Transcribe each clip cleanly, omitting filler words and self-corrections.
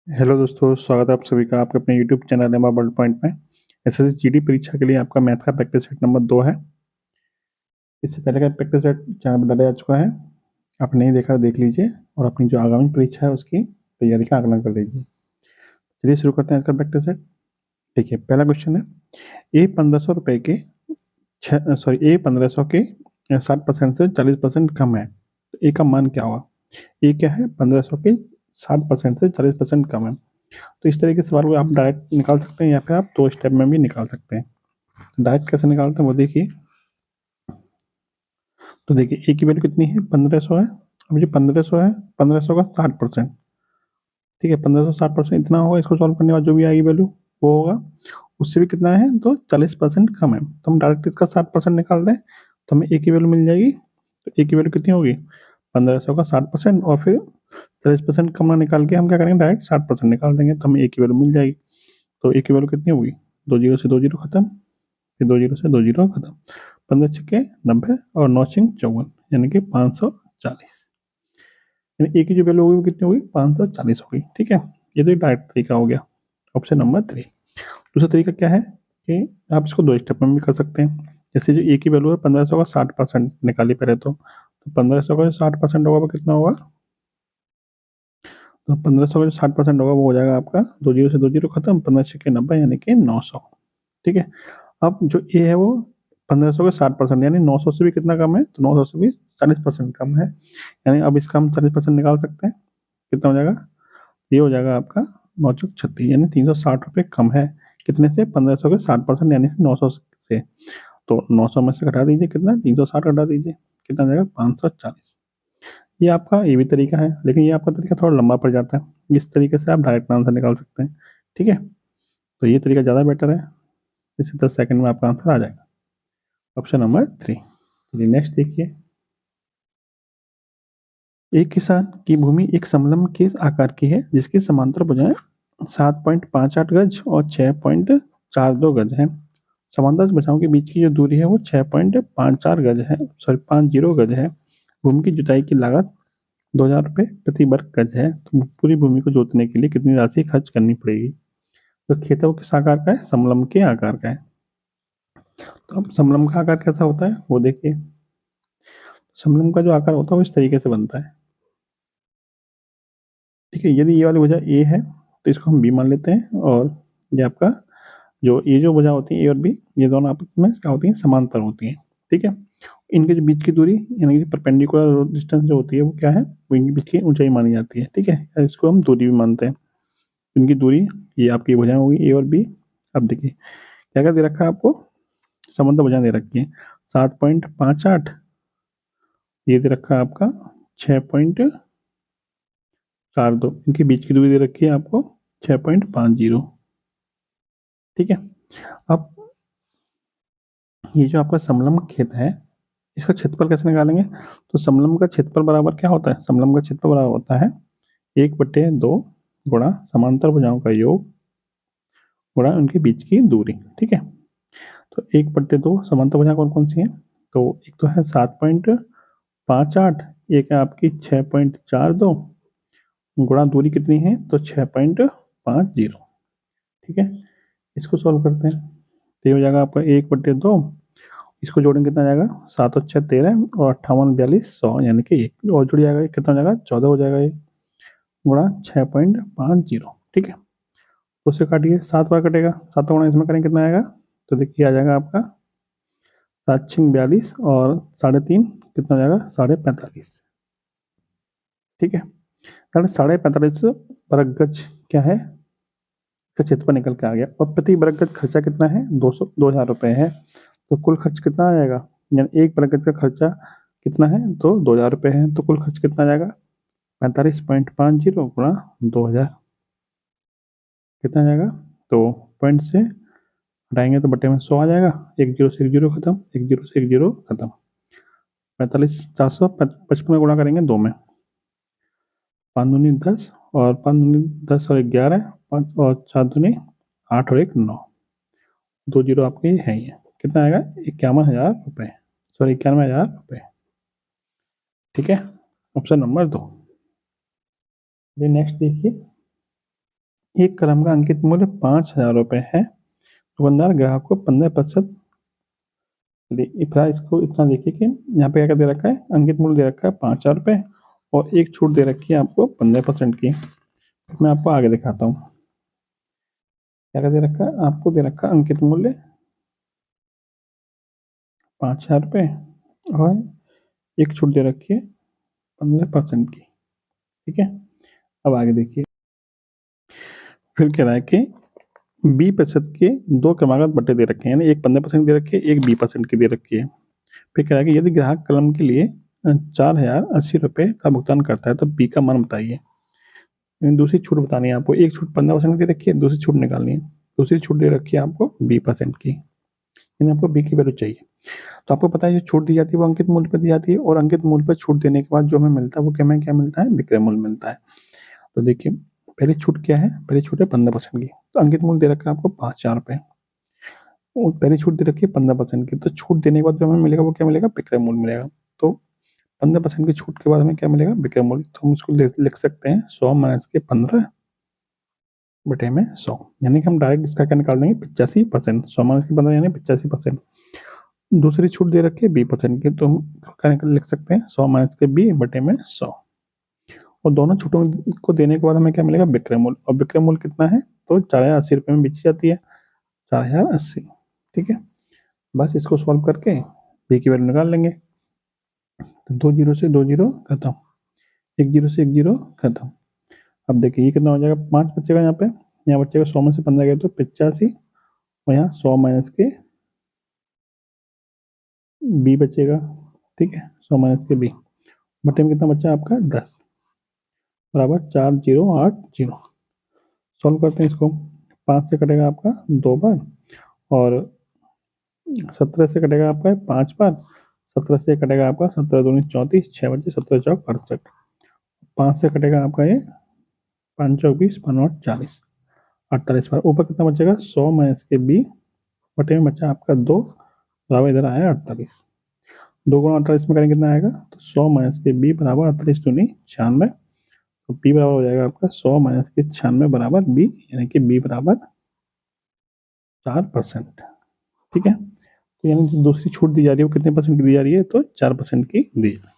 Hello दोस्तों, स्वागत है आप सभी का आपके अपने YouTube channel MR world point में। एसएससी जीडी परीक्षा के लिए आपका मैथ का प्रैक्टिस सेट नंबर 2 है। इससे पहले का प्रैक्टिस सेट चैनल पर डाला जा चुका है। आप नहीं देखा तो देख लीजिए और अपनी जो आगामी परीक्षा है उसकी तैयारी का आकलन कर लीजिए। चलिए शुरू करते हैं आज का प्रैक्टिस सेट। देखिए, पहला क्वेश्चन है ए 1500 रुपये के ए 1500 के 60% से 40% कम है, तो ए का मान क्या होगा। ए क्या है, 1500 के 60% से 40% कम है। तो इस तरीके के सवाल को आप डायरेक्ट निकाल सकते हैं या फिर आप 2 स्टेप में भी निकाल सकते हैं। डायरेक्ट कैसे निकालते हैं वो देखिए। तो देखिए, ए की वैल्यू कितनी है, 1500 है। अब जो 1500 है, 1500 का 60%, ठीक है, 1500 60% इतना होगा। इसको सॉल्व करने के बाद जो भी आएगी वैल्यू वो होगा। उससे भी कितना है, तो 40% कम है, तो हम डायरेक्ट इसका 60% निकाल दें तो हमें ए की वैल्यू मिल जाएगी। तो ए की वैल्यू कितनी होगी, 1500 का 60%, और फिर 40% कम निकाल के हम क्या करेंगे, डायरेक्ट 60% निकाल देंगे तो हमें ए की वैल्यू मिल जाएगी। तो ए की वैल्यू कितनी होगी, 2 जीरो से 2 जीरो खत्म, फिर 2 जीरो से 2 जीरो खत्म, 15 छक्के 90 और 9 चिंग 54, यानी कि 540। यानी ए की जो वैल्यू होगी वो कितनी होगी, 540 होगी। ठीक है, ये तो डायरेक्ट तरीका हो गया, ऑप्शन नंबर 3। दूसरा तरीका क्या है कि आप इसको 2 स्टेप में भी कर सकते हैं। जैसे जो ए की वैल्यू है 1500 का 60% निकाली पहले, तो 1500 का जो 60% होगा वो कितना होगा, तो 1500 का जो 60% होगा वो हो जाएगा आपका 2 जीरो से 2 जीरो खत्म, 15 छक्के 90, यानी कि 900। ठीक है, अब जो ए है वो 1500 का 60%, यानी 900 से भी कितना कम है, तो 900 से भी 40% कम है। यानी अब इसका हम 40% निकाल सकते हैं। कितना हो जाएगा, ये हो जाएगा आपका 9 चौक 36, यानी 360 रुपये कम है। कितने से, 1500 के 60%, यानी 900 से। तो 900 में से घटा दीजिए, कितना, 360 घटा दीजिए, कितना हो जाएगा, 540। ये आपका ये भी तरीका है, लेकिन ये आपका तरीका थोड़ा लंबा पड़ जाता है। इस तरीके से आप डायरेक्ट आंसर निकाल सकते हैं। ठीक है, तो ये तरीका ज़्यादा बेटर है। इससे 10 सेकंड में आपका आंसर आ जाएगा, ऑप्शन नंबर 3। चलिए नेक्स्ट देखिए। एक किसान की भूमि एक समलंब के आकार की है जिसकी समांतर भुजाएं 7.58 गज और 6.42 गज है। समांतर भुजाओं के बीच की जो दूरी है वो 6.54 गज है, सॉरी 50 गज है। भूमि की जुताई की लागत 2000 रुपये प्रति वर्ग गज है। तो पूरी भूमि को जोतने के लिए कितनी राशि खर्च करनी पड़ेगी। तो खेत वो किस आकार का है, समलंब के आकार का है। तो अब समलंब का आकार कैसा होता है वो देखिए। समलंब का जो आकार होता है वो इस तरीके से बनता है। ठीक है, यदि ये वाली भुजा ए है तो इसको हम बी मान लेते हैं, और ये आपका जो ये जो भुजा होती है ए और बी, ये दोनों आपस में क्या होती हैं, समांतर होती हैं। ठीक है, इनके जो बीच की दूरी यानी कि परपेंडिकुलर डिस्टेंस जो होती है वो क्या है, वो इनके बीच की ऊंचाई मानी जाती है। ठीक है, इसको हम दूरी भी मानते हैं। इनकी दूरी, ये आपकी भुजाएं होगी ए और बी। अब देखिए क्या क्या दे रखा है आपको, समांतर भुजाएं दे रखी है 7.58, ये दे रखा है आपका 6.42, इनके बीच की दूरी दे रखी है आपको 6.50। ठीक है, अब ये जो आपका समलंब खेत है इसका क्षेत्रफल कैसे निकालेंगे। तो समलंब का क्षेत्रफल बराबर क्या होता है, समलंब का क्षेत्रफल बराबर होता है 1/2 गुणा समांतर भुजाओं का योग गुणा उनके बीच की दूरी। ठीक है, तो 1/2 समांतर भुजाएं कौन कौन सी हैं, तो एक तो है 7.58, एक है आपकी 6.42, गुणा दूरी कितनी है, तो 6.50। ठीक है, इसको सॉल्व करते हैं तो ये हो जाएगा आपका 1/2, इसको जोड़ेंगे कितना जाएगा, 7 और 6 13 और 58 42 100, यानी कि एक और जुड़ जाएगा, कितना हो जाएगा 14 हो जाएगा ये, गुणा 6.50। ठीक है, उससे काटिए, 7 बार कटेगा, 7 गुणा इसमें करेंगे कितना आएगा, तो देखिए आ जाएगा आपका 7×6 42 और 3.5 कितना हो जाएगा, 45.5। ठीक है, 45.5 वर्ग गज क्या है, का क्षेत्रफल निकल के आ गया। और प्रति वर्ग गज खर्चा कितना है, 2000 रुपये है। तो कुल खर्च कितना आ जाएगा, यानी एक वर्ग गज का खर्चा कितना है, तो 2000 रुपये है। तो कुल खर्च कितना आ जाएगा, 45.50 गुणा 2000, कितना आ जाएगा, तो पॉइंट से हटाएंगे तो बटे में 100 आ जाएगा। एक जीरो से एक जीरो खत्म, एक जीरो से एक जीरो खत्म, 45 455 में गुणा करेंगे 2 में, 5 दूनी 10 और 5 दूनी 10 और 11, 5 और 4 दूनी 8 और 1 9, 2 जीरो आपके है ही है। कितना आएगा, 51,000 रुपये, सॉरी 91,000 रुपये। ठीक है, ऑप्शन नंबर 2। नेक्स्ट देखिए। एक कलम का अंकित मूल्य 5,000 रुपये है। दुकानदार ग्राहक को 15% इसको इतना देखिए कि यहाँ पे क्या दे रखा है, अंकित मूल्य दे रखा है 5,000 रुपये और एक छूट दे रखी है आपको 15% की। मैं आपको आगे दिखाता हूँ क्या दे रखा है। आपको दे रखा है अंकित मूल्य 5,000 रुपये और एक छूट दे रखी है 15% की। ठीक है, अब आगे देखिए फिर कह रहा है कि 20% के दो क्रमागत बट्टे दे रखे हैं, यानी एक 15% दे रखी है, एक 20% की दे रखी है। फिर कह रहा है कि यदि ग्राहक कलम के लिए 4,080 रुपये का भुगतान करता है तो बी का मान बताइए। दूसरी छूट बतानी है आपको, एक छूट 15% दे रखी है, दूसरी छूट निकालनी है। दूसरी छूट दे रखी है आपको 20% की, यानी आपको बी की वैल्यू चाहिए। तो आपको पता है जो छूट दी जाती है वो अंकित मूल्य पर दी जाती है और अंकित मूल्य पर छूट देने के बाद जो हमें मिलता है वो क्या मिलता है, विक्रय मूल्य मिलता है। तो देखिए पहली छूट क्या है, पहली छूट है 15% की, तो अंकित मूल्य दे रखा है आपको 5,000 रुपये और पहली छूट दे रखी है 15% की। तो छूट देने के बाद जो हमें मिलेगा वो क्या मिलेगा, विक्रय मूल्य मिलेगा। तो 15% की छूट के बाद हमें क्या मिलेगा, विक्रय मूल्य। तो हम इसको लिख सकते हैं 100 माइनस के 15 बटे में 100, यानी कि हम डायरेक्ट इसका क्या निकाल देंगे 85%। 100 माइनस के 15 यानी 85%। दूसरी छूट दे रखी है 20% की, तो हम क्या लिख सकते हैं 100 माइनस के 20 बटे में 100। और दोनों छूटों को देने के बाद हमें क्या मिलेगा, विक्रय मूल्य। और विक्रय मूल्य कितना है, तो 4,080 रुपये में बेची जाती है, 4,080। ठीक है, बस इसको सॉल्व करके बी की वैल्यू निकाल लेंगे। तो 2 जीरो से 2 जीरो खत्म, 1 जीरो से 1 जीरो खत्म। अब देखिए ये कितना हो जाएगा, 5 बचेगा यहाँ पे, यहाँ बचेगा 100 में से 15 गए तो 85 और यहाँ 100 माइनस के बी बचेगा। ठीक है, 100 माइनस के बी बटे में कितना बचा आपका 10 बराबर 4080। सॉल्व करते हैं इसको, 5 से कटेगा आपका 2 बार और 17 से कटेगा आपका 5 बार, 17 से कटेगा आपका 17 दूनी 34, 6 बचे 17 चौक 68, 5 से कटेगा आपका ये 5 चौक 20, 5 8 40, 48 बार। ऊपर कितना बचेगा 100 माइनस के बी बटे में बचा आपका 2 बराबर इधर आया 48। 2 गुणा 48 में करेंगे कितना आएगा, तो 100 माइनस के बी बराबर 48 दूनी 96। तो बी बराबर हो जाएगा आपका 100 माइनस के 96 बराबर बी, यानी कि बी बराबर 4%। ठीक है, तो यानी जो दूसरी छूट दी जा रही है वो कितने परसेंट की दी जा रही है, तो 4% की दी जा रही है।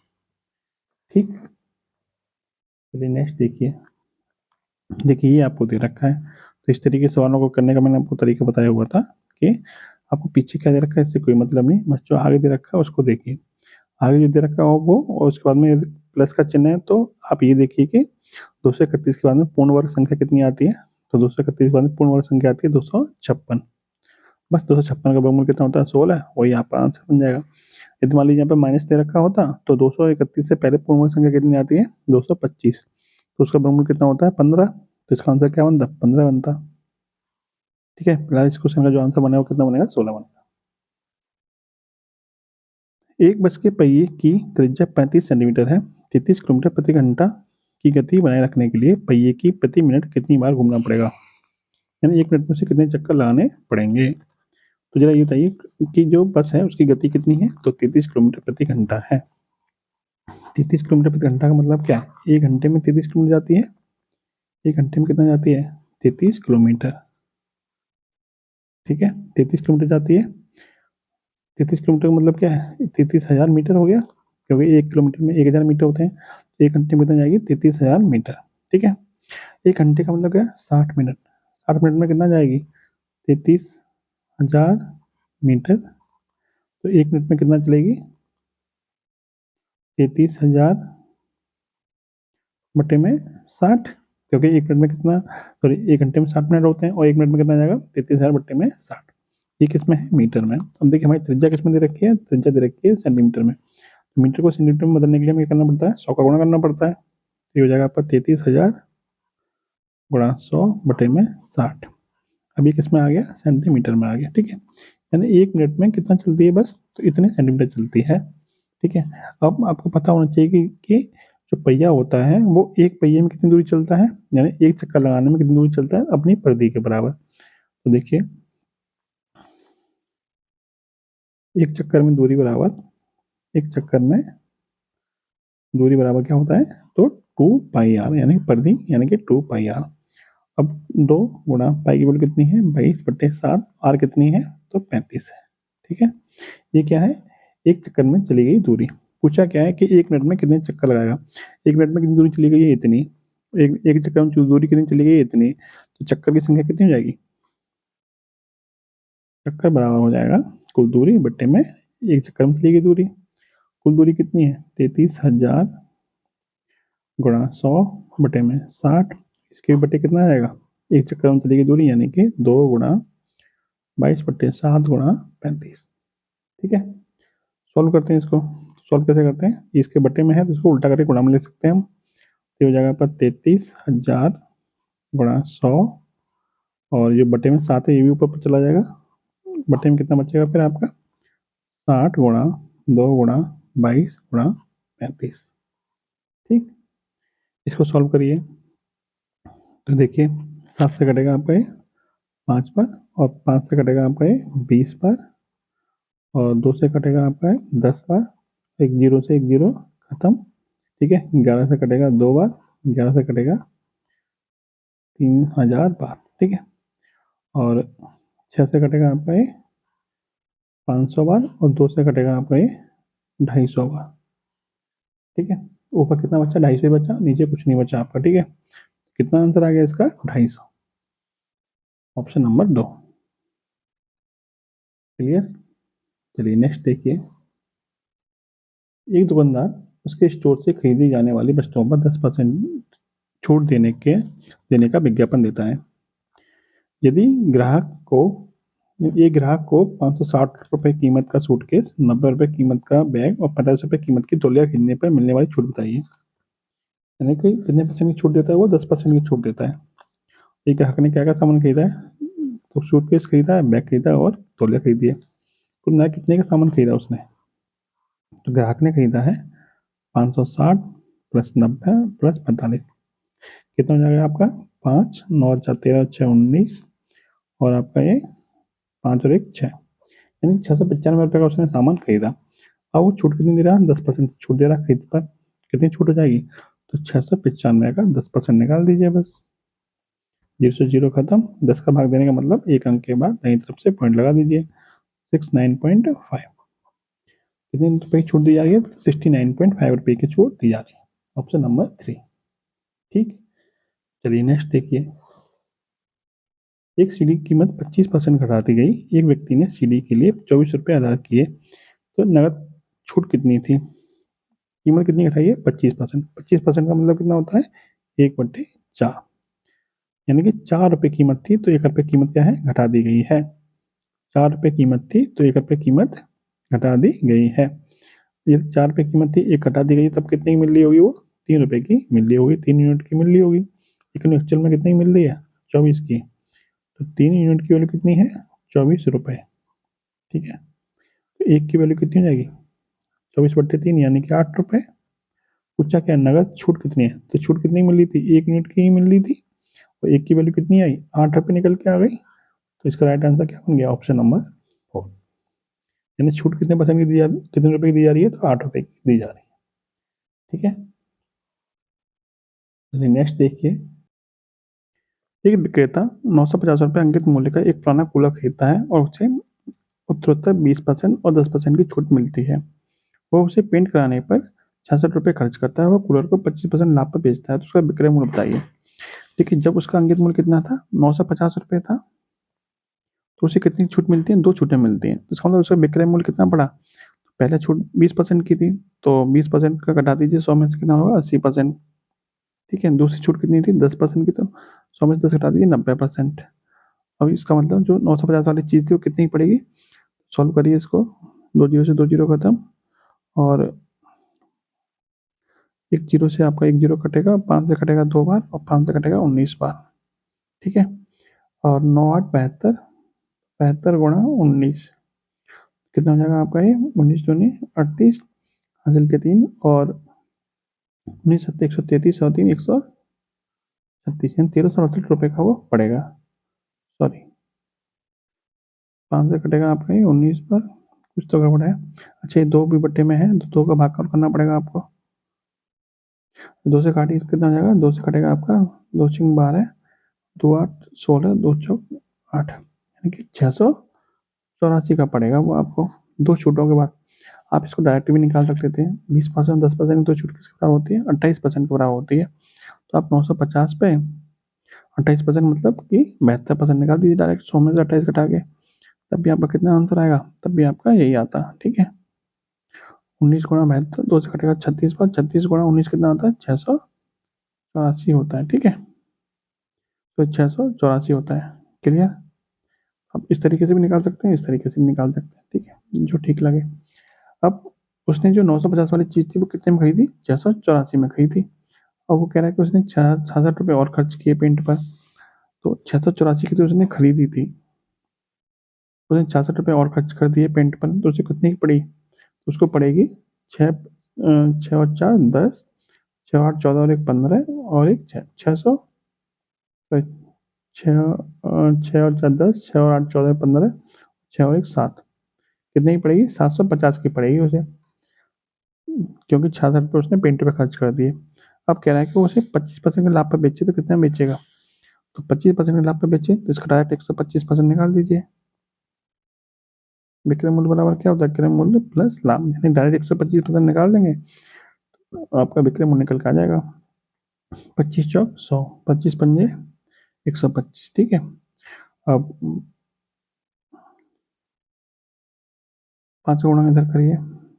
ठीक, चलिए नेक्स्ट देखिए। देखिए ये आपको दे रखा है, तो इस तरीके के सवालों को करने का मैंने आपको तरीका बताया हुआ था कि आपको पीछे क्या दे रखा है इससे कोई मतलब नहीं, बस जो आगे दे रखा है उसको देखिए। आगे जो दे रखा हो वो, और उसके बाद में प्लस का चिन्ह है, तो आप ये देखिए कि 231 के बाद में पूर्ण वर्ग संख्या कितनी आती है, तो 231 के बाद में पूर्ण वर्ग संख्या आती है 256। बस 256 का वर्गमूल कितना होता है 16, वही आपका आंसर बन जाएगा। यदि मान लीजिए यहाँ पे माइनस दे रखा होता तो 231 से पहले पूर्ण वर्ग संख्या कितनी आती है 225, तो उसका वर्गमूल कितना होता है 15, तो इसका आंसर क्या बनता 15 बनता। ठीक है, फिलहाल इस क्वेश्चन का जो आंसर बनेगा कितना बनेगा 16 बनेगा। एक बस के पहिए की त्रिज्या 35 सेंटीमीटर है, 33 किलोमीटर प्रति घंटा की गति बनाए रखने के लिए पहिए की प्रति मिनट कितनी बार घूमना पड़ेगा, यानी 1 मिनट में से कितने चक्कर लगाने पड़ेंगे। तो जरा ये बताइए कि जो बस है उसकी गति कितनी है, तो 33 किलोमीटर प्रति घंटा है। 33 किलोमीटर प्रति घंटा का मतलब क्या है, 1 घंटे में 33 किलोमीटर जाती है। 1 घंटे में कितना जाती है 33 किलोमीटर। ठीक है, 33 किलोमीटर जाती है। 33 किलोमीटर का मतलब क्या है, 33,000 मीटर हो गया, क्योंकि 1 किलोमीटर में 1,000 मीटर होते हैं, तो 1 घंटे में कितना जाएगी 33,000 मीटर। ठीक है, 1 घंटे का मतलब क्या है 60 मिनट, 60 मिनट में कितना जाएगी 33,000 मीटर। तो 1 मिनट में कितना चलेगी 33,000 बटे में 60, क्योंकि 1 मिनट में कितना, सॉरी 1 घंटे में 60 मिनट होते हैं और 1 मिनट में कितना जाएगा 33,000 बटे में 60। ये किसमें है मीटर में। अब देखिए हमारी त्रिज्या किसमें दे रखी है, त्रिज्या दे रखी है सेंटीमीटर में। तो मीटर को सेंटीमीटर में बदलने के लिए हमें क्या करना पड़ता है 100 का गुणा करना पड़ता है। तो ये हो जाएगा आपका 33,000 गुणा 100 बटे में 60। अब ये किसमें आ गया सेंटीमीटर में आ गया। ठीक है, यानी 1 मिनट में कितना चलती है बस, तो इतने सेंटीमीटर चलती है। ठीक है, अब आपको पता होना चाहिए कि जो पहिया होता है वो एक पहिए में कितनी दूरी चलता है, यानी एक चक्कर लगाने में कितनी दूरी चलता है अपनी परिधि के बराबर। तो देखिए एक चक्कर में दूरी बराबर, एक चक्कर में दूरी बराबर क्या होता है, तो 2 पाई आर, यानी परिधि यानी कि 2 पाई आर। अब 2 गुणा पाई की वैल्यू कितनी है 22/7, आर कितनी है तो 35 है। ठीक है, ये क्या है, एक चक्कर में चली गई दूरी। पूछा क्या है कि 1 मिनट में कितने चक्कर लगाएगा। 1 मिनट में कितनी दूरी चली गई है इतनी, एक चक्कर में दूरी कितनी चली गई है इतनी, तो चक्कर की संख्या कितनी हो जाएगी, चक्कर बराबर हो जाएगा कुल दूरी बट्टे में एक चक्कर में चली गई दूरी। कुल दूरी कितनी है 33,000 गुणा 100 बटे में 60, इसके बटे कितना आएगा, एक चक्कर में चली गई दूरी यानी कि 2 गुणा 22/7 गुणा 35। ठीक है, सॉल्व करते हैं इसको। सॉल्व कैसे करते हैं, इसके बटे में है तो इसको उल्टा करके गुणा में लिख सकते हैं हम। ये हो जाएगा पर 33,000 गुणा 100, और ये बटे में 7 है ये भी ऊपर चला जाएगा, बटे में कितना बचेगा फिर आपका 60 गुणा 2 गुणा 22 गुणा 35। ठीक, इसको सॉल्व करिए तो देखिए 7 से कटेगा आपका ये 5 पर, और 5 से कटेगा आपका ये 20 पर, और 2 से कटेगा आपका 10 बार, एक जीरो से एक जीरो खत्म। ठीक है, 11 से कटेगा 2 बार, 11 से कटेगा 3000 बार। ठीक है, और 6 से कटेगा आपका ये 500 बार, और 2 से कटेगा आपका ये 250 बार। ठीक है, ऊपर कितना बचा 250 ही बचा, नीचे कुछ नहीं बचा आपका। ठीक है, कितना आंसर आ गया इसका 250, ऑप्शन नंबर 2। क्लियर, चलिए नेक्स्ट देखिए। एक दुकानदार उसके स्टोर से खरीदी जाने वाली वस्तुओं पर 10% छूट देने का विज्ञापन देता है। यदि ग्राहक को 560 रुपये कीमत का सूटकेस, 90 रुपये कीमत का बैग और 50 रुपये कीमत की तौलिया खरीदने पर मिलने वाली छूट बताइए। यानी कि कितने परसेंट की छूट देता है वो, 10% की छूट देता है। ये ग्राहक ने क्या क्या सामान खरीदा है, तो सूटकेस खरीदा है, बैग खरीदा और तौलिया खरीदी है। कुल मिला कितने का सामान खरीदा उसने, तो ग्राहक ने खरीदा है 560 प्लस 90 प्लस 45, कितना हो जाएगा आपका 5 9 4 13 6 19, और आपका ये 5 और 1 6, यानी 695 रुपये का उसने सामान खरीदा। अब वो छूट कितनी दे रहा है, 10% छूट दे रहा है खरीद पर, कितनी छूट हो जाएगी, तो 695 का 10% निकाल दीजिए बस, 0 से 0 खत्म, 10 का भाग देने का मतलब एक अंक के बाद दाईं तरफ से पॉइंट लगा दीजिए, 69.5। कितने रुपये की छूट दी जा रही है, 69.5 रुपये की छूट दी जा रही है, ऑप्शन नंबर 3। ठीक, चलिए नेक्स्ट देखिए। एक सीडी की कीमत 25% घटा दी गई, एक व्यक्ति ने सीडी के लिए 24 रुपये अदा किए, तो नगद छूट कितनी थी, कीमत कितनी घटाई है 25%। 25% का मतलब कितना होता है 1/4, यानी कि 4 रुपये कीमत थी तो 1 रुपये कीमत क्या है घटा दी गई है। 4 रुपये कीमत थी तो 1 रुपये कीमत घटा दी गई है। ये 4 रुपये कीमत थी, एक घटा दी गई, तब कितने की मिल रही होगी वो, 3 रुपये की मिल रही होगी, 3 यूनिट की मिल रही होगी। लेकिन एक्चुअल में कितनी मिल रही है 24 की, तो 3 यूनिट की वैल्यू कितनी है 24 रुपये। ठीक है, तो एक की वैल्यू कितनी हो जाएगी 24/3 यानी कि 8 रुपये। पूछा क्या नगद छूट कितनी है, तो छूट कितनी मिल रही थी 1 यूनिट की ही मिल रही थी, और एक की वैल्यू कितनी आई 8 रुपये निकल के आ गई, तो इसका राइट आंसर क्या बन गया ऑप्शन नंबर 4। यानी छूट कितने परसेंट की दी जा रही है, कितने रुपए की दी जा रही है, तो 8 रुपये की दी जा रही है। ठीक है, चलिए नेक्स्ट देखिए। एक विक्रेता 950 रुपये अंकित मूल्य का एक पुराना कूलर खरीदता है और उसे उत्तरोत्तर 20% और 10% की छूट मिलती है। वह उसे पेंट कराने पर 66 रुपये खर्च करता है, वह कूलर को 25% लाभ पर बेचता है, तो उसका विक्रय मूल्य बताइए। देखिए जब उसका अंकित मूल्य कितना था 950 रुपये था, तो उसे कितनी छूट मिलती है, 2 छूटें मिलती हैं, तो इसका मतलब उसका विक्रय मूल्य कितना पड़ा, पहले छूट 20% की थी, तो 20% का घटा दीजिए 100 में से कितना होगा 80%। ठीक है, दूसरी छूट कितनी थी 10% की, तो 100 में से 10 घटा दीजिए 90%। अब इसका मतलब जो 950 वाली चीज़ थी वो कितनी पड़ेगी, सॉल्व करिए इसको, 2 जीरो से 2 जीरो खत्म, और 1 जीरो से आपका 1 जीरो कटेगा, 5 से कटेगा 2 बार, और 5 से कटेगा 19 बार। ठीक है, और 9 8 72, 72 गुणा 19 कितना हो जाएगा आपका ये 19 दूनी 38, हासिल के 3, और 19 सत्ते 133 और 3 136, यानी 1368 रुपये का वो पड़ेगा। सॉरी, 5 से कटेगा आपका ये 19 पर, कुछ तो गड़बड़ है। अच्छा ये 2 भी बट्टे में है तो 2 का भाग करना पड़ेगा आपको, 2 से काटिए कितना हो जाएगा, 2 से कटेगा आपका 2 6 12 है, 2 8 16, 2 चौक 8, यानी कि 684 का पड़ेगा वो आपको। दो छूटों के बाद आप इसको डायरेक्ट भी निकाल सकते थे। 20%, 10% तो छूट किसके बराबर होती है? 28% के बराबर होती है। तो आप 950 पे 28% मतलब कि 72% निकाल दीजिए डायरेक्ट, 100 में से 28 घटा के, तब भी आपका कितना आंसर आएगा? तब भी आपका यही आता। ठीक है, 19 गुणा 72, 2 से कटेगा 36 पर, 36 गुणा 19 कितना आता है? 684 होता है। ठीक है, तो 684 होता है। क्लियर? आप इस तरीके से भी निकाल सकते हैं, इस तरीके से भी निकाल सकते हैं। ठीक है, जो ठीक लगे। अब उसने जो 950 वाली चीज़ थी वो कितने में खरीदी? 684 में खरीदी। और वो कह रहा है कि उसने 66 रुपये और खर्च किए पेंट पर। तो 684 की तो उसने खरीदी थी, उसने 66 रुपये और खर्च कर दिए पेंट पर, तो उसे कितनी की पड़ी? उसको पड़ेगी छः, छः और चार 10, छः आठ 14 और एक 15 और एक 600, छः, छः और चार 10, छः और आठ 14, 15, छः और एक 7, कितने की पड़ेगी? 750 की पड़ेगी उसे, क्योंकि 66 रुपये उसने पेंट पे खर्च कर दिए। अब कह रहा है कि वो उसे 25% के लाभ पर बेचे, तो कितना बेचेगा? तो 25% के लाभ पर बेचे तो इसका डायरेक्ट 125% निकाल दीजिए। विक्रय मूल्य बराबर क्या होता है? क्रय मूल्य प्लस लाभ, यानी डायरेक्ट 125% निकाल देंगे तो आपका विक्रय मूल्य निकल के आ जाएगा। 25 चौक 100, 25 पंजे 125। ठीक है, अब 5 गुणा इधर करिए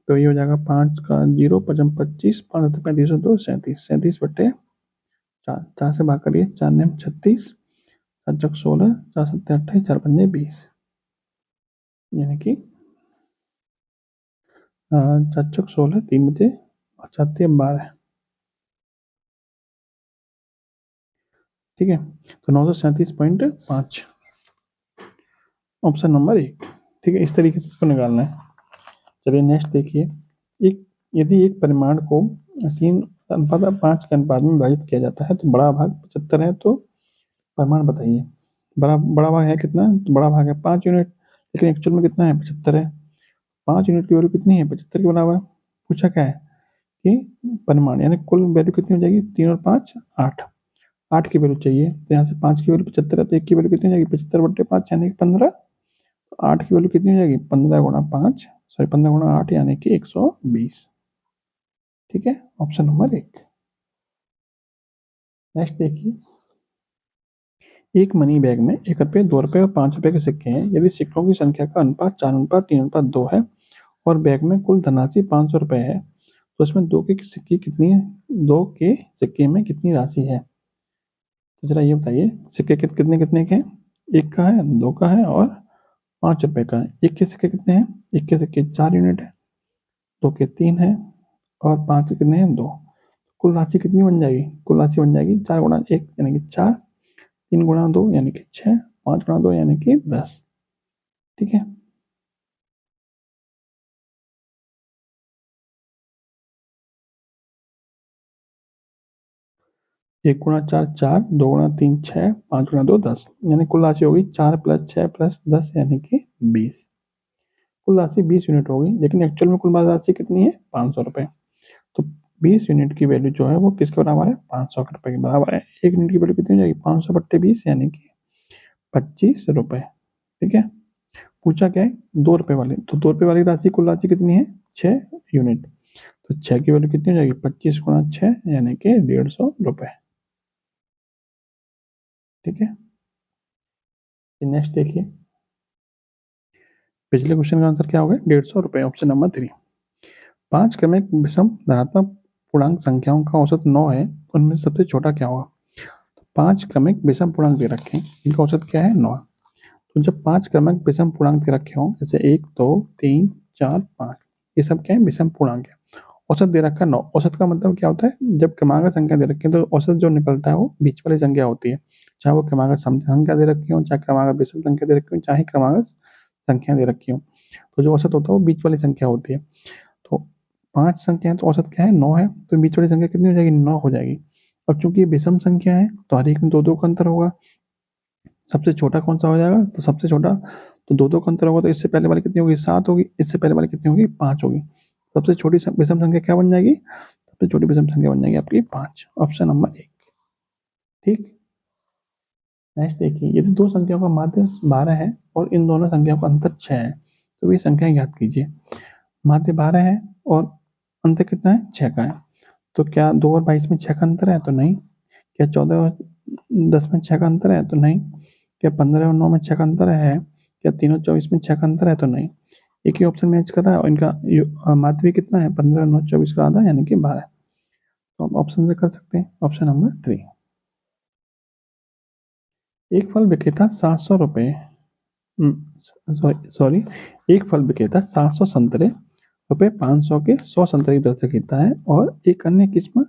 तो ये हो जाएगा 5 का 0 पचम 25, 5 35 2 37, 37 बटे 4, 4 से भाग करिए, 4 ने 36, 7 चौक 16, 4 सत्ते 28, 4 पंजे 20, यानी कि 4 चौक 16, 3 बजे और 4 तिया 12। ठीक है, तो 937.5 ऑप्शन नंबर 1। ठीक है, इस तरीके से इसको निकालना है। चलिए नेक्स्ट देखिए। एक यदि एक परिमाण को 3:5 के अनुपात में विभाजित किया जाता है तो बड़ा भाग 75 है, तो परिमाण बताइए। बड़ा बड़ा भाग है कितना? तो बड़ा भाग है 5 यूनिट, लेकिन एक्चुअल में कितना है? 75 है। 5 यूनिट की वैल्यू कितनी है? 75 के बराबर। पूछा क्या है कि परिमाण, यानी कुल वैल्यू कितनी हो जाएगी? 3 और 5 8, 8 की वैल्यू चाहिए। तो यहाँ से 5 की वैल्यू 75 है, तो 1 की वैल्यू कितनी हो जाएगी? 75 बटे 5 यानी कि 15। तो 8 की वैल्यू कितनी हो जाएगी? 15 गुणा 5, सॉरी 15 गुणा 8 यानी कि 120। ठीक है, ऑप्शन नंबर 1। नेक्स्ट देखिए। एक मनी बैग में 1 रुपये, 2 रुपये और 5 रुपये के सिक्के हैं। यदि सिक्कों की संख्या का अनुपात 4:3:2 है और बैग में कुल धनराशि 500 रुपये है, तो उसमें दो के सिक्के कितनी है? 2 के सिक्के में कितनी राशि है? तो जरा ये बताइए, सिक्के कितने कितने के हैं? 1 का है, 2 का है और 5 रुपये का है। 1 के सिक्के कितने हैं? 1 के सिक्के 4 यूनिट है, 2 के 3 है और 5 के कितने हैं? 2। कुल राशि कितनी बन जाएगी? कुल राशि बन जाएगी 4 गुणा 1 यानी कि 4, 3 गुणा 2 यानी कि 6, 5 गुणा 2 यानी कि 10। ठीक है, 1 गुणा 4 4, 2 गुणा 3 6, 5 गुणा 2 10, यानी कुल राशि होगी 4 प्लस 6 प्लस 10 यानी कि 20। कुल राशि 20 यूनिट होगी, लेकिन एक्चुअल में कुल राशि कितनी है? 500 रुपये। तो 20 यूनिट की वैल्यू जो है वो किसके बराबर है? 500 रुपये के बराबर है। 1 यूनिट की वैल्यू कितनी हो जाएगी? 500 बट्टे 20 यानी कि 25 रुपये। ठीक है, पूछा क्या है? 2 रुपये वाले, तो 2 रुपये वाली राशि कुल राशि कितनी है? 6 यूनिट। तो 6 की वैल्यू कितनी हो जाएगी? 25 गुणा 6 यानी कि 150 रुपये। ठीक है, नेक्स्ट देखिए। पिछले क्वेश्चन का आंसर क्या होगा? 150 रुपये, ऑप्शन नंबर 3। 5 क्रमिक विषम धनात्मक पूर्णांक संख्याओं का औसत 9 है, उनमें से सबसे छोटा क्या होगा? 5 क्रमिक विषम पूर्णांक दे रखे हैं, इनका औसत क्या है? 9। तो जब 5 क्रमिक विषम पूर्णांक दे रखे हों, जैसे 1 2 3 4 5, ये सब क्या है? विषम पूर्णांक है। औसत दे रखा है 9। औसत का मतलब क्या होता है? जब क्रमांक संख्या दे रखी है तो औसत जो निकलता है वो बीच वाली संख्या होती है, चाहे वो क्रमांक संख्या दे रखी हो, चाहे क्रमांक विषम संख्या दे रखी हो, चाहे क्रमांक संख्या दे रखी हो। तो जो औसत होता है वो बीच वाली संख्या होती है। तो 5 संख्या है तो औसत क्या है? 9 है, तो बीच वाली संख्या कितनी हो जाएगी? 9 हो जाएगी। अब चूंकि ये विषम संख्या है तो हर एक में 2 2 का अंतर होगा। सबसे छोटा कौन सा हो जाएगा? तो सबसे छोटा, तो 2 2 का अंतर होगा, तो इससे पहले वाली कितनी होगी? 7 होगी, इससे पहले वाली कितनी होगी? 5 होगी। सबसे छोटी विषम संख्या क्या बन जाएगी? सबसे छोटी विषम संख्या बन जाएगी आपकी 5, ऑप्शन नंबर 1। ठीक। नेक्स्ट देखिए, यदि दो संख्याओं का माध्य 12 है और इन दोनों संख्याओं का अंतर 6 है तो ये संख्या ज्ञात कीजिए। माध्य 12 है और अंतर कितना है, 6 का है। तो क्या 2 और 22 में 6 का अंतर है, तो नहीं। क्या 14 और 10 में 6 का अंतर है, तो नहीं। क्या 15 और 9 में 6 का अंतर है। क्या 3 और 24 में 6 का अंतर है, तो नहीं। एक ही ऑप्शन मैच कर रहा है और इनका माध्य भी कितना है, 15 और 9 24 का आधा यानी कि 12। तो हम ऑप्शन से कर सकते हैं, ऑप्शन नंबर 3। एक फल विक्रेता 700 रुपये सॉरी एक फल विक्रेता 700 संतरे रुपये 500 के 100 संतरे की दर से खरीदता है और एक अन्य किस्म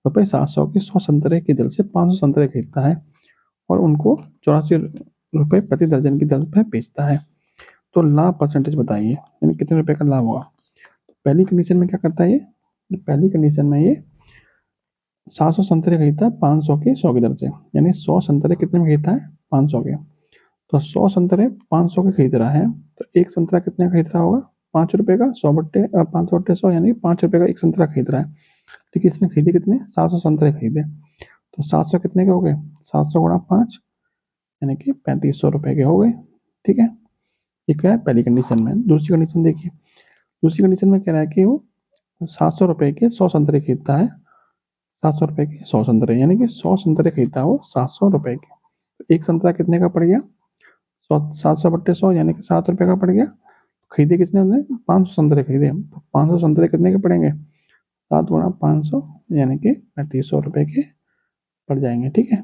रुपये 700 के 100 संतरे की दर से 500 संतरे खरीदता है और उनको 84 रुपये प्रति दर्जन की दर पर बेचता है। तो लाभ परसेंटेज बताइए, यानी कितने रुपए का लाभ होगा। तो पहली कंडीशन में क्या करता है ये, पहली कंडीशन में ये 700 संतरे खरीदता है 500 के 100 की दर से, यानी 100 संतरे कितने में खरीदता है, 500 के। तो 100 संतरे 500 के खरीद रहा है, तो एक संतरा कितने का खरीद रहा होगा, 5 रुपए का। 500 बट्टे 100 यानी 5 रुपए का एक संतरा खरीद रहा है। ठीक है, इसने खरीदे कितने, 700 संतरे खरीदे। तो 700 कितने के हो गए, 700 गुणा 5 यानी कि 3500 रुपए के हो गए। ठीक है, ये क्या है पहली कंडीशन में। दूसरी कंडीशन देखिए, दूसरी कंडीशन में कह रहा है कि वो 700 रुपए के 100 संतरे खरीदता है। 700 रुपए के 100 संतरे यानी कि 100 संतरे खरीदता है वो 700 रुपए के। तो एक संतरा कितने का पड़ गया, 700 बट्टे 100 यानी कि 7 रुपए का पड़ गया। खरीदे कितने हमने, 500 संतरे खरीदे। तो 500 संतरे कितने के पड़ेंगे, 7 गुणा 500 यानी कि 3500 रुपए के पड़ जाएंगे। ठीक है,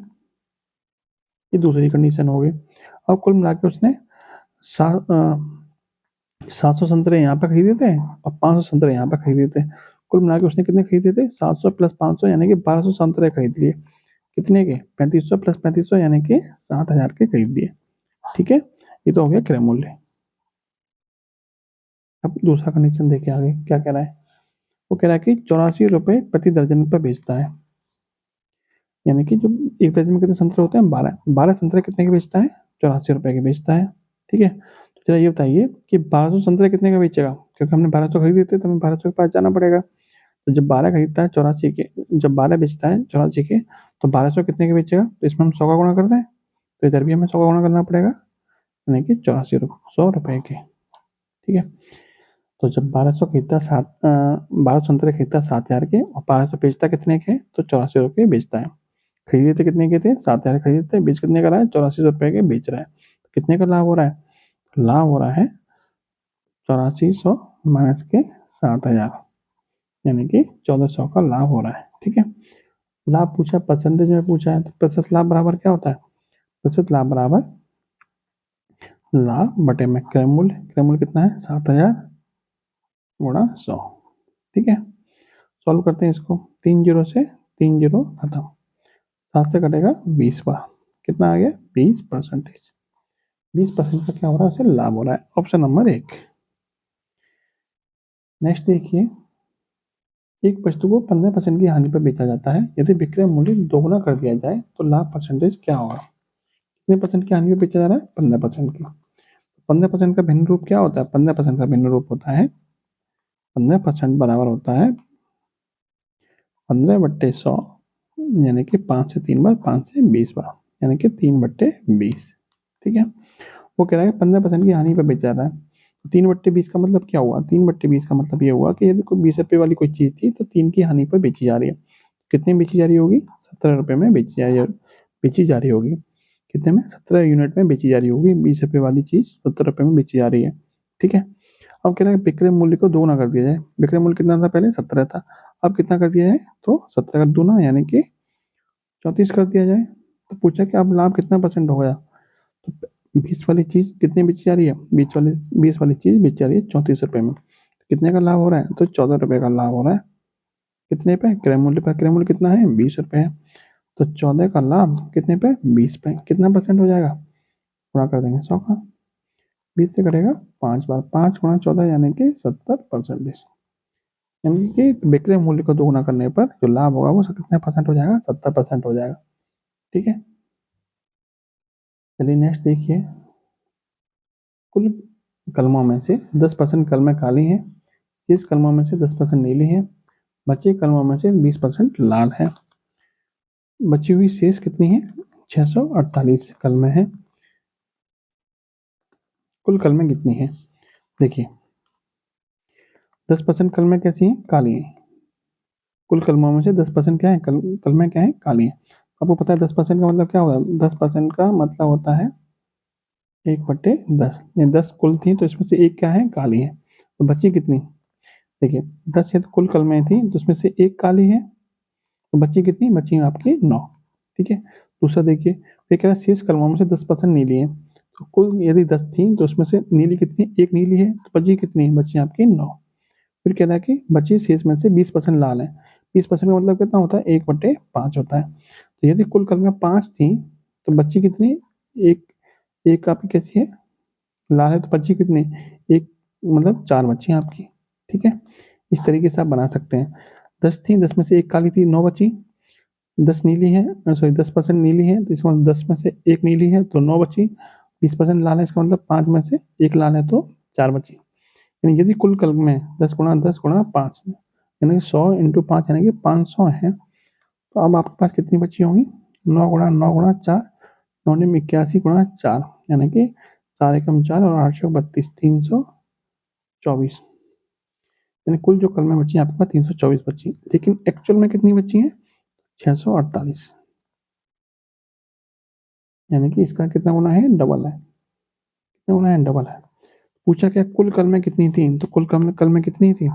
ये दूसरी कंडीशन हो गई। अब कुल मिला के उसने 700 संतरे यहाँ पर खरीदे थे और 500 संतरे यहाँ पर खरीदे थे। कुल मिला के उसने कितने खरीदे थे, 700 प्लस 500 यानी कि 1200 संतरे खरीद लिए। कितने के, 3500 प्लस 3500 यानी कि 7000 के खरीद लिए। ठीक है, ये तो हो गया क्रय मूल्य। अब दूसरा कंडीशन देखिए आगे क्या कह रहा है। वो कह रहा है कि 84 रुपये प्रति दर्जन पर बेचता है, यानी कि जो एक दर्जन में कितने संतरे होते हैं, 12 संतरे कितने के बेचता है, 84 रुपये के बेचता है। ठीक है, तो चलिए ये बताइए कि 1200 संतरे कितने का बेचेगा, क्योंकि हमने 1200 खरीदे थे तो हमें 1200 के पास जाना पड़ेगा। तो जब 12 खरीदता है 84 के, जब 12 बेचता है 84 के, तो 1200 कितने के बेचेगा, तो इसमें हम 100 का गुणा करते हैं, तो इधर भी हमें 100 का गुणा करना पड़ेगा, यानी कि 84 100 रुपये के। ठीक है, तो जब 1200 खरीदता 12 संतरे खरीदता 7000 के और 1200 बेचता कितने के, तो 84 रुपये बेचता है। खरीदे थे कितने के थे, 7000 खरीदे थे, बेच कितने का रहा है, 84 रुपये के बेच रहा है। तो कितने का लाभ हो रहा है, लाभ हो रहा है 8400 माइनस के 7000 यानी कि 1400 का लाभ हो रहा है। ठीक है, लाभ पूछा, परसेंटेज में पूछा है, तो प्रतिशत लाभ बराबर क्या होता है, प्रतिशत लाभ बराबर लाभ बटे में क्रय मूल्य। क्रय मूल्य कितना है, 7000 गुणा 100। ठीक है, सॉल्व करते हैं इसको, 3 जीरो से 3 जीरो खत्म, 7 से कटेगा 20 बार, कितना आ गया 20%। 20% का क्या हो रहा है, उसे लाभ हो रहा है, ऑप्शन नंबर 1। नेक्स्ट देखिए, एक वस्तु को 15% की हानि पर बेचा जाता है, यदि विक्रय मूल्य दोगुना कर दिया जाए तो लाभ परसेंटेज क्या होगा। कितने परसेंट की हानि पर बेचा जा रहा है, 15% की। 15% का भिन्न रूप क्या होता है, 15% का भिन्न रूप होता है, 15% बराबर होता है 15/100 यानी कि 5 से 3 बार, 5 से 20 बार, यानी कि 3/20। ठीक है, वो कह रहा है 15% की हानि पर बेचा रहा है। तो 3/20 का मतलब क्या हुआ, 3/20 का मतलब ये हुआ कि यदि कोई 20 रुपये वाली कोई चीज़ थी तो 3 की हानि पर बेची जा रही है। कितने में बेची जा रही होगी, 17 रुपये में बेची जा रही होगी। कितने में, 17 यूनिट में बेची जा रही होगी। 20 रुपये वाली चीज़ 17 रुपये में बेची जा रही है। ठीक है, अब कह रहा है विक्रय मूल्य को दोगुना कर दिया जाए। विक्रय मूल्य कितना था, पहले 17 था, अब कितना कर दिया जाए, तो 17 का दूना यानी कि 34 कर दिया जाए। तो पूछा कि अब लाभ कितना परसेंट हो गया, तो 20 वाली चीज़ कितने बेची जा रही है, 20 वाली चीज़ बेची जा रही है 34 रुपये में। कितने का लाभ हो रहा है, तो 14 रुपये का लाभ हो रहा है। कितने पे, क्रय मूल्य पर। क्रय मूल्य कितना है, 20 रुपये है, तो 14 का लाभ कितने पे, 20 पे। कितना परसेंट हो जाएगा, गुणा कर देंगे 100 का, 20 से कटेगा 5 बार, 5 गुणा 14 यानी कि 70%। यानी कि विक्रय मूल्य को दोगुना करने पर जो लाभ होगा वो कितने परसेंट हो जाएगा, 70% हो जाएगा। ठीक है, चलिए नेक्स्ट देखिए, कुल कलमों में से 10% कलमें काली हैं, 30 कलमों में से 10% नीली हैं, बचे कलमों में से 20% लाल है। बची हुई शेष कितनी है, 648 कलमें हैं। कुल कलमें कितनी है? देखिए 10% कलमें कैसी हैं? काली हैं। कुल कलमों में से 10% क्या है? कलमें क्या है? काली हैं। आपको पता है 10% का मतलब क्या होगा? 10% का मतलब होता है 1/10। ये 10 कुल थी तो इसमें से एक क्या है? काली है। तो बची कितनी? देखिए 10 है तो कुल कलमें थी तो उसमें से एक काली है, तो बची कितनी? बची आपकी 9। ठीक है। दूसरा देखिए ये कह रहा है शेष कलमों में से 10% नीली है, तो कुल यदि 10 थी तो उसमें से नीली कितनी? एक नीली है, तो बची कितनी? बची आपकी 9। फिर कह रहा है कि बची शेष में से 20% लाल है। 20% का मतलब कितना होता है? 1/5 होता है। तो यदि कुल कलमें 5 थी तो बची कितनी? एक। एक आपकी कैसी है? लाल है, तो बची कितनी? एक, मतलब 4 बची आपकी। ठीक है। इस तरीके से आप बना सकते हैं। 10 थी, 10 में से एक काली थी, 9 बची। 10 नीली है, सॉरी 10% नीली है तो इसका मतलब 10 में से एक नीली है तो 9 बची। 20% लाल है, इसका मतलब 5 में से एक लाल है तो 4 बची। यानी यदि कुल कलम में 10 × 10 × 5 यानी 100 × 5 यानी कि 500 है, तो अब आपके पास कितनी बची होंगी? 9 × 9 × 4, 9 × 81 × 4 यानी कि 4 एकम 4 और 832, 324। यानी कुल जो कलमें बची आपके पास 324 बची, लेकिन एक्चुअल में कितनी बची हैं? 648। यानी कि इसका कितना गुना है? डबल है। कितना गुना है? डबल है। पूछा क्या कुल कलमें कितनी थी? तो कुल कलमें कितनी थी?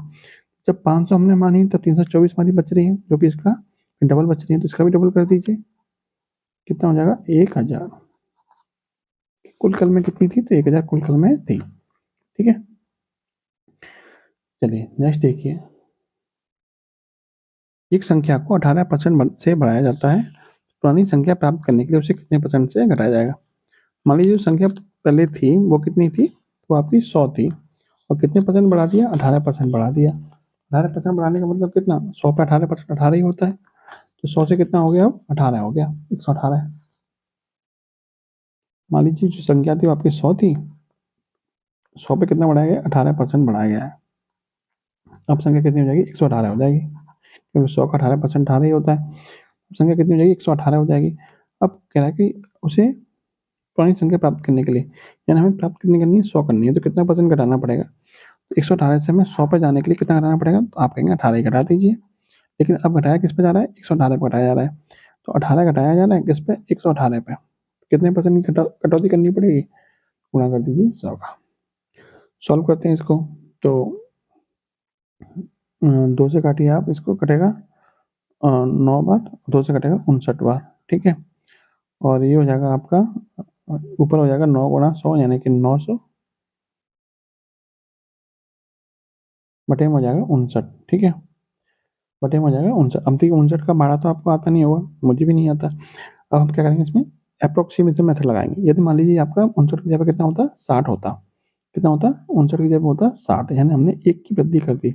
जब 500 हमने मानी तब 324 हमारी बच रही है, जो कि इसका डबल बच रही है, तो इसका भी डबल कर दीजिए। कितना हो जाएगा? 1000। कुल कलमें कितनी थी? तो 1000 कुल कलमें थी। ठीक है। चलिए नेक्स्ट देखिए। एक संख्या को 18% से बढ़ाया जाता है, पुरानी संख्या प्राप्त करने के लिए उसे कितने % से घटाया जाएगा? मान लीजिए जो संख्या पहले थी वो कितनी थी? तो आपकी 100 थी, और कितने % बढ़ा दिया? 18% बढ़ा दिया। 18% बढ़ाने का मतलब कितना? 100 पे 18% 18 ही होता है, तो 100 से कितना हो गया? अब 18 हो गया, 118। मान लीजिए जो संख्या थी वो आपकी 100 थी, 100 पे कितना बढ़ाया गया? 18% बढ़ाया गया है। अब संख्या कितनी हो जाएगी? 118 हो जाएगी, क्योंकि 100 का 18% 18 ही होता है। संख्या कितनी हो जाएगी? 118 हो जाएगी। अब कह रहा है कि उसे पुरानी संख्या प्राप्त करने के लिए, यानी हमें प्राप्त करनी है 100 करनी है, तो कितना % घटाना पड़ेगा? तो 118 से हमें 100 पे जाने के लिए कितना घटाना पड़ेगा? तो आप कहेंगे 18 ही घटा दीजिए। लेकिन अब घटाया किस पे जा रहा है? 118 पे घटाया जा रहा है। तो 18 घटाया जा रहा है किस पे? 118 पे। कितने % की कटौती करनी पड़ेगी? गुणा कर दीजिए 100 का। सॉल्व करते हैं इसको। तो 2 से काटिए आप, इसको कटेगा 9 बार, 2 से कटेगा 59 बार। ठीक है। और ये हो जाएगा आपका, ऊपर हो जाएगा 9 × 100 यानी कि 900 बटे में हो जाएगा 59। ठीक है। बटे में हो जाएगा 59। अब देखिए 59 का भाड़ा तो आपको आता नहीं होगा, मुझे भी नहीं आता। अब हम क्या करेंगे इसमें? अप्रोक्सीमेशन मेथड लगाएंगे। यदि मान लीजिए आपका 59 की जगह कितना होता? 60 होता। कितना होता? 59 की जगह होता 60, यानी हमने 1 की वृद्धि कर दी।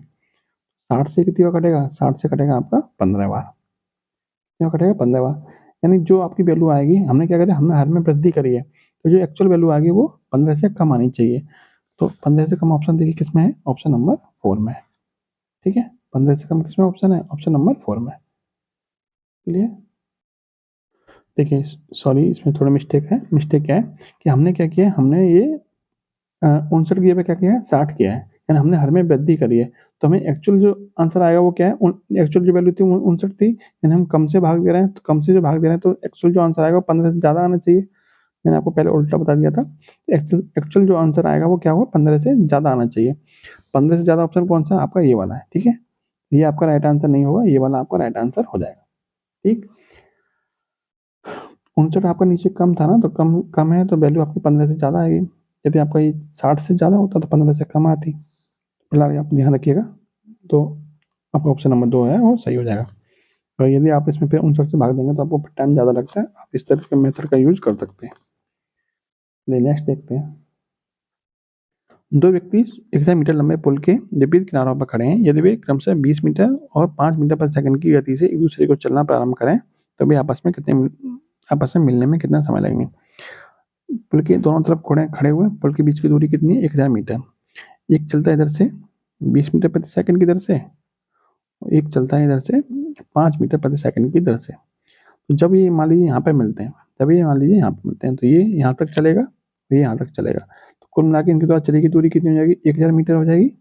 60 से कितनी बार कटेगा? 60 से कटेगा आपका 15 बार। कितना कटेगा? 15 बार। यानी जो आपकी वैल्यू आएगी, हमने क्या करें? हमने हर में वृद्धि करी है, तो जो एक्चुअल वैल्यू आएगी वो 15 से कम आनी चाहिए। तो 15 से कम ऑप्शन देखिए किसमें है? ऑप्शन नंबर 4 में है। ठीक है। 15 से कम किसमें ऑप्शन है? ऑप्शन नंबर 4 में। क्लियर? देखिए सॉरी, इसमें थोड़ा मिस्टेक है। मिस्टेक क्या है कि हमने क्या किया है? हमने ये 59 की जगह क्या किया है? 60 किया है, यानी हमने हर में वृद्धि करी है। तो हमें एक्चुअल जो आंसर आएगा वो क्या है? एक्चुअल जो वैल्यू थी 59 थी, यानी हम कम से भाग दे रहे हैं, तो कम से जो भाग दे रहे हैं तो एक्चुअल जो आंसर आएगा वो 15 से ज़्यादा आना चाहिए। मैंने आपको पहले उल्टा बता दिया था। एक्चुअल जो आंसर आएगा वो क्या होगा? 15 से ज़्यादा आना चाहिए। 15 से ज़्यादा ऑप्शन कौन सा है? आपका ये वाला है। ठीक है। ये आपका राइट आंसर नहीं होगा, ये वाला आपका राइट आंसर हो जाएगा। ठीक। 59 आपका नीचे कम था ना, तो कम कम है तो वैल्यू आपकी 15 से ज़्यादा आएगी। यदि आपका ये 60 से ज़्यादा होता तो 15 से कम आती। फिलहाल आप ध्यान रखिएगा। तो आपका ऑप्शन नंबर 2 है वो सही हो जाएगा। और यदि आप इसमें फिर 59 से भाग देंगे तो आपको टाइम ज़्यादा लगता है, आप इस तरह के मेथड का यूज कर सकते हैं। नेक्स्ट देखते हैं। दो व्यक्ति 1000 मीटर लंबे पुल के विपरीत किनारों पर खड़े हैं। यदि वे क्रमशः 20 मीटर और 5 मीटर प्रति सेकंड की गति से एक दूसरे को चलना प्रारंभ करें तो वे आपस में मिलने में कितना समय लगेंगे? पुल के दोनों तरफ खड़े हुए, पुल के बीच की दूरी कितनी है? 1000 मीटर। एक चलता है इधर से 20 मीटर प्रति सेकंड की दर से, एक चलता है इधर से 5 मीटर प्रति सेकंड की दर से। तो जब ये मान लीजिए यहाँ पे मिलते हैं, तभी ये मान लीजिए यहाँ पे मिलते हैं, तो ये यहाँ तक चलेगा, ये यहाँ तक चलेगा, तो कुल मिला के इनके द्वारा चलेगी दूरी कितनी हो जाएगी, 1000 मीटर हो जाएगी।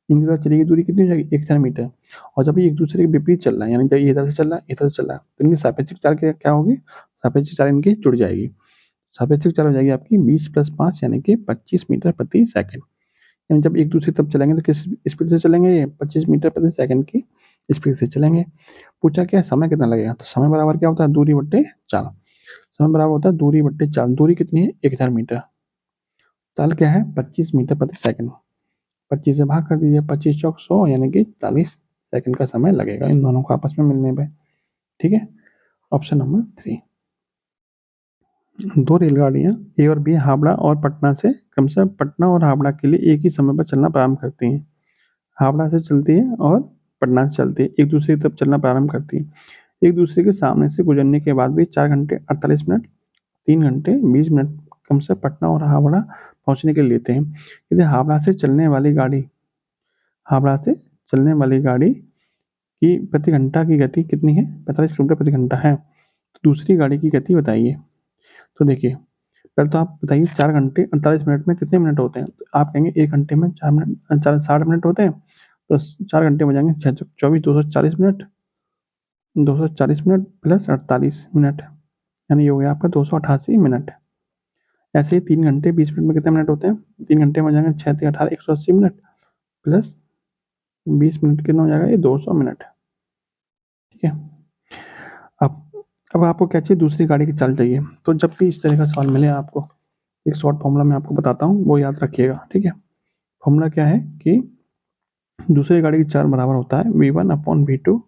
इनके द्वारा चलेगी दूरी कितनी हो जाएगी, 1000 मीटर। और जब ये एक दूसरे के विपरीत चल रहा है, यानी जब ये इधर से चल रहा है, इधर से चल रहा है, तो इनकी सापेक्षिक चाल क्या होगी, सापेक्षिक चाल इनकी जुड़ जाएगी। सापेक्षिक चाल हो जाएगी आपकी 20 + 5 यानी कि 25 मीटर प्रति सेकंड। यानी जब एक दूसरे तरफ चलेंगे तो किस स्पीड से चलेंगे, ये 25 मीटर प्रति सेकंड की स्पीड से चलेंगे। पूछा क्या है, समय कितना लगेगा, तो समय बराबर क्या होता है, दूरी बट्टे चाल। समय बराबर होता है दूरी बट्टे चाल। दूरी कितनी है, 1000 मीटर। चाल क्या है, 25 मीटर प्रति सेकंड। 25 से भाग कर दीजिए, 25 चौक 100 यानी कि 40 सेकंड का समय लगेगा इन दोनों को आपस में मिलने पे। ठीक है, ऑप्शन नंबर 3। दो रेलगाड़ियां ए और बी हावड़ा और पटना से क्रमशः पटना और हावड़ा के लिए एक ही समय पर चलना प्रारंभ करती हैं। हावड़ा से चलती है और पटना से चलती है, एक दूसरे की तरफ चलना प्रारंभ करती है। एक दूसरे के सामने से गुजरने के बाद भी 4 घंटे 48 मिनट 3 घंटे 20 मिनट क्रमशः पटना और हावड़ा पहुंचने के लिए लेते हैं। यदि हावड़ा से चलने वाली गाड़ी की प्रति घंटा की गति कितनी है, 45 किलोमीटर प्रति घंटा है, तो दूसरी गाड़ी की गति बताइए। तो देखिए, पहले तो आप बताइए 4 घंटे 48 मिनट में कितने मिनट होते हैं, तो आप कहेंगे 1 घंटे में 60 मिनट होते हैं, तो 4 घंटे में जाएंगे 6 24 240 मिनट, 240 मिनट प्लस 48 मिनट, यानी ये हो गया आपका 288 मिनट। ऐसे ही 3 घंटे 20 मिनट में कितने मिनट होते हैं, 3 घंटे में जाएंगे 6 3 18 180 मिनट प्लस 20 मिनट कितना हो जाएगा, ये 200 मिनट। ठीक है, अब आपको क्या चाहिए, दूसरी गाड़ी की चाल चाहिए। तो जब भी इस तरह का सवाल मिले आपको, एक शॉर्ट फॉर्मूला मैं आपको बताता हूँ, वो याद रखिएगा। ठीक है, फॉर्मूला क्या है कि दूसरी गाड़ी की चाल बराबर होता है v1/v2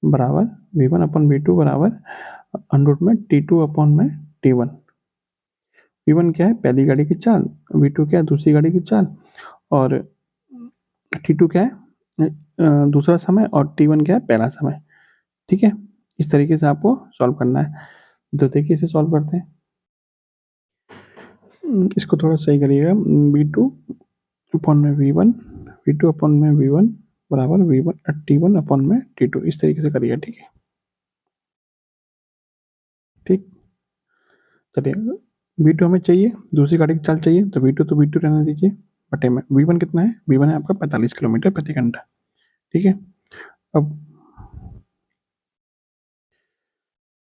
बराबर v1/v2 बराबर अंडर में t2/t1। v1 क्या है, पहली गाड़ी की चाल, v2 क्या है, दूसरी गाड़ी की चाल, और t2 क्या है, दूसरा समय, और t1 क्या है, पहला समय। ठीक है, इस तरीके से आपको सॉल्व करना है। तो देखिए इसे सॉल्व करते हैं। इसको थोड़ा सही करिएगा, v2/v1 बराबर t1/t2 इस तरीके से करिएगा। ठीक है, ठीक, चलिए v2 हमें चाहिए, दूसरी गाड़ी की चाल चाहिए, तो v2 रहने दीजिए, बटे में v1 कितना है, v1 है आपका 45 किलोमीटर प्रति घंटा। ठीक है, अब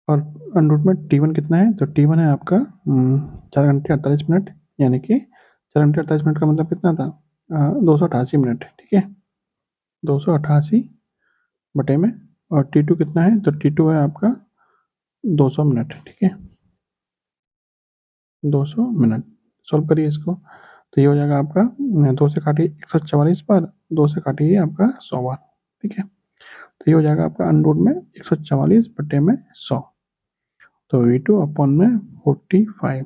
और अंडर में t1 कितना है, तो t1 है आपका 4 घंटे 48 मिनट, यानी कि 4 घंटे 48 मिनट का मतलब कितना था, 288 मिनट। ठीक है, 288 बटे में, और t2 कितना है, तो t2 है आपका 200 मिनट। ठीक है, 200 मिनट। सॉल्व करिए इसको, तो ये हो जाएगा आपका 2 से काटिए 144 बार, 2 से काटिए आपका 100 बार। ठीक है, तो ये हो जाएगा आपका अंडर में 144 बटे में 100, तो v2/45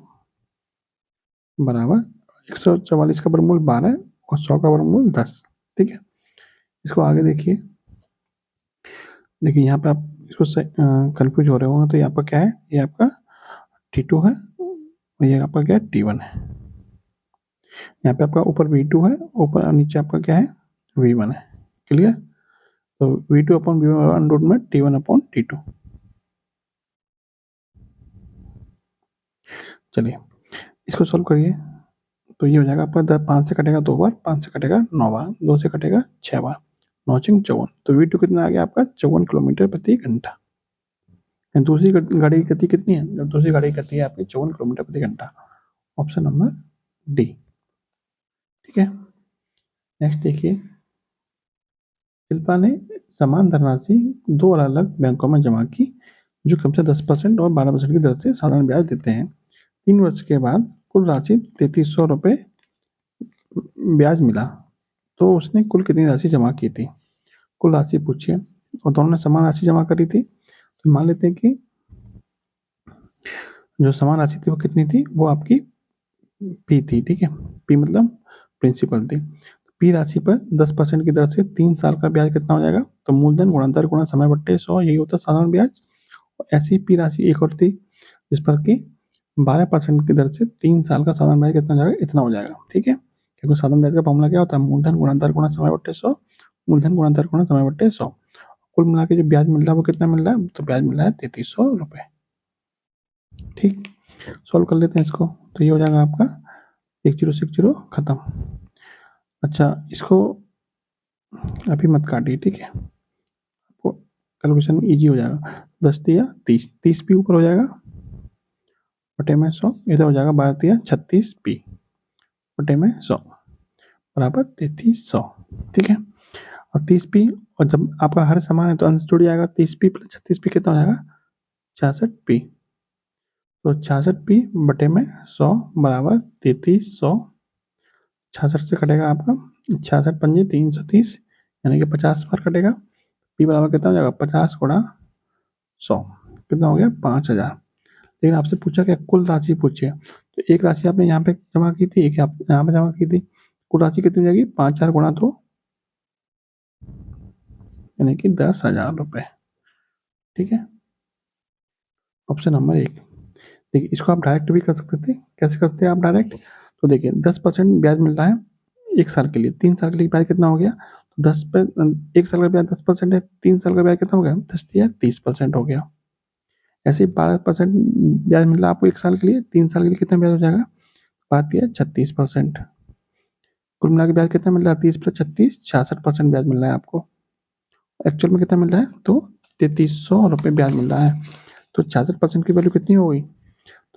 बराबर 144 का वर्गमूल 12 और 100 का वर्गमूल 10। ठीक है, इसको आगे देखिए, यहाँ पे आप इसको कंफ्यूज हो रहे होंगे, तो ये आपका क्या है, ये आपका t2 है और ये आपका क्या है, t1 है। यहाँ पे आपका ऊपर v2 है, ऊपर और नीचे आपका क्या है, v1 है। क्लियर, तो v2/v1 अंडर में t1/t2। चलिए इसको सॉल्व करिए, तो ये हो जाएगा आपका 5 से कटेगा 2 बार, 5 से कटेगा 9 बार, 2 से कटेगा 6 बार, 9 × 54, तो v2 कितना आ गया आपका 54 किलोमीटर प्रति घंटा। दूसरी गाड़ी की गति कितनी है, जब दूसरी गाड़ी की गति है आपकी 54 किलोमीटर प्रति घंटा। Option number D. ठीक है, नेक्स्ट देखिए, शिल्पा ने समान धनराशि 2 अलग अलग बैंकों में जमा की, जो क्रमशः 10% और 12% की दर से साधारण ब्याज देते हैं। 3 वर्ष के बाद कुल राशि 3300 रुपये ब्याज मिला, तो उसने कुल कितनी राशि जमा की थी। कुल राशि पूछिए, और दोनों ने समान राशि जमा करी थी, तो मान लेते हैं कि जो समान राशि थी वो कितनी थी, वो आपकी पी थी। ठीक है, पी मतलब प्रिंसिपल थी। पी राशि पर 10% की दर से 3 साल का ब्याज कितना हो जाएगा, तो मूलधन गुणनफल गुणा समय बट्टे 100, यही होता है साधारण ब्याज। और ऐसी पी राशि एक और थी जिस पर कि 12% की दर से 3 साल का साधारण ब्याज कितना हो जाएगा, इतना हो जाएगा। ठीक है, क्योंकि साधारण ब्याज का फॉर्मूला क्या होता है, मूलधन गुणनफल गुणा समय बट्टे 100, मूलधन गुणनफल गुणा समय बट्टे 100। कुल मिला के जो ब्याज मिल रहा है वो कितना मिल रहा है, तो ब्याज मिल रहा है 3300 रुपये। ठीक, सॉल्व कर लेते हैं इसको। तो ये हो जाएगा आपका 1060 खत्म। अच्छा, इसको अभी मत काटिए, ठीक है, आपको कैलकुलेशन में ईजी हो जाएगा। 10 दिया 30, 30 भी ऊपर हो जाएगा बटे में 100, इधर हो जाएगा 12 दिया 36 पी बटे में 100 बराबर 3300। ठीक है, और 30 पी, और जब आपका हर समान है तो अंश जुड़ जाएगा। 30 पी प्लस 36 पी कितना हो जाएगा? 66 पी। तो 66 पी बटे में 100 बराबर 3300। 66 से कटेगा आपका 66 पंजे 330, यानी कि 50 बार कटेगा। पी बराबर कितना हो जाएगा? 50 गुणा 100, कितना हो गया? 5000। लेकिन आपसे पूछा क्या? कुल राशि पूछी है, तो एक राशि आपने यहाँ पे जमा की थी, एक यहाँ पे जमा की थी। कुल राशि कितनी हो जाएगी? 5000 गुणा 2, यानी कि 10,000 रुपये। ठीक है, ऑप्शन नंबर 1। देखिए, इसको आप डायरेक्ट भी कर सकते थे। कैसे करते हैं आप डायरेक्ट? तो देखिए 10% ब्याज मिल रहा है 1 साल के लिए, 3 साल के लिए ब्याज कितना हो गया? तो 10 पे 1 साल का ब्याज 10% है, 3 साल का ब्याज कितना हो गया? 10 दिया 30% हो गया। ऐसे ही 12% ब्याज मिल रहा है आपको 1 साल के लिए, 3 साल के लिए कितना ब्याज हो जाएगा? 12 दिया 36%। कुल मिला के ब्याज कितना मिल रहा है? 30 प्लस 36, 66% ब्याज मिल रहा है आपको। एक्चुअल में कितना मिल रहा है? तो 3300 रुपये ब्याज मिल रहा है। तो 66% की वैल्यू कितनी हो गई?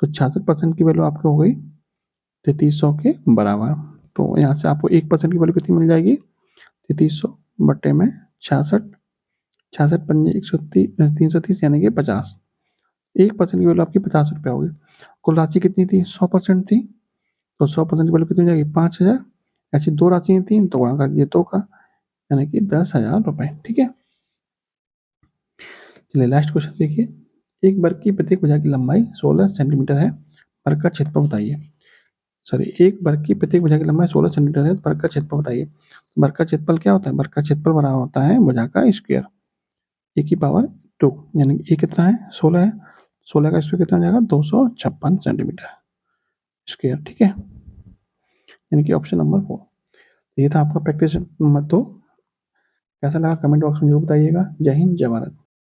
तो 66% की वैल्यू आपको हो गई 3300 के बराबर। तो यहाँ से आपको 1% की वैल्यू कितनी मिल जाएगी? 3300 बटे में 66, 66 पंजे 130, 330, यानी कि 50। 1% की वैल्यू आपकी 50 रुपये होगी। कुल राशि कितनी थी? 100% थी, तो 100% की वैल्यू कितनी हो जाएगी? 5000। ऐसी दो राशियाँ थी तो गुणा कर दिए 2 का, यानी कि 10,000 रुपये। ठीक है, चलिए लास्ट क्वेश्चन देखिए। एक वर्ग की प्रत्येक भुजा की लंबाई 16 सेंटीमीटर है, वर्ग का क्षेत्रफल बताइए। सॉरी, एक वर्ग की प्रत्येक भुजा की लंबाई 16 सेंटीमीटर है, वर्ग का क्षेत्रफल बताइए। वर्ग का क्षेत्रफल क्या होता है? वर्ग का क्षेत्रफल बराबर होता है भुजा का स्क्वायर, ए की पावर 2, यानी कि ए कितना है? 16 है, 16 का स्क्वायर कितना हो जाएगा? 256 सेंटीमीटर स्क्वायर। ठीक है, यानी कि ऑप्शन नंबर 4। ये था आपका प्रैक्टिस नंबर 2। कैसा लगा कमेंट बॉक्स में जरूर बताइएगा। जय हिंद, जय भारत।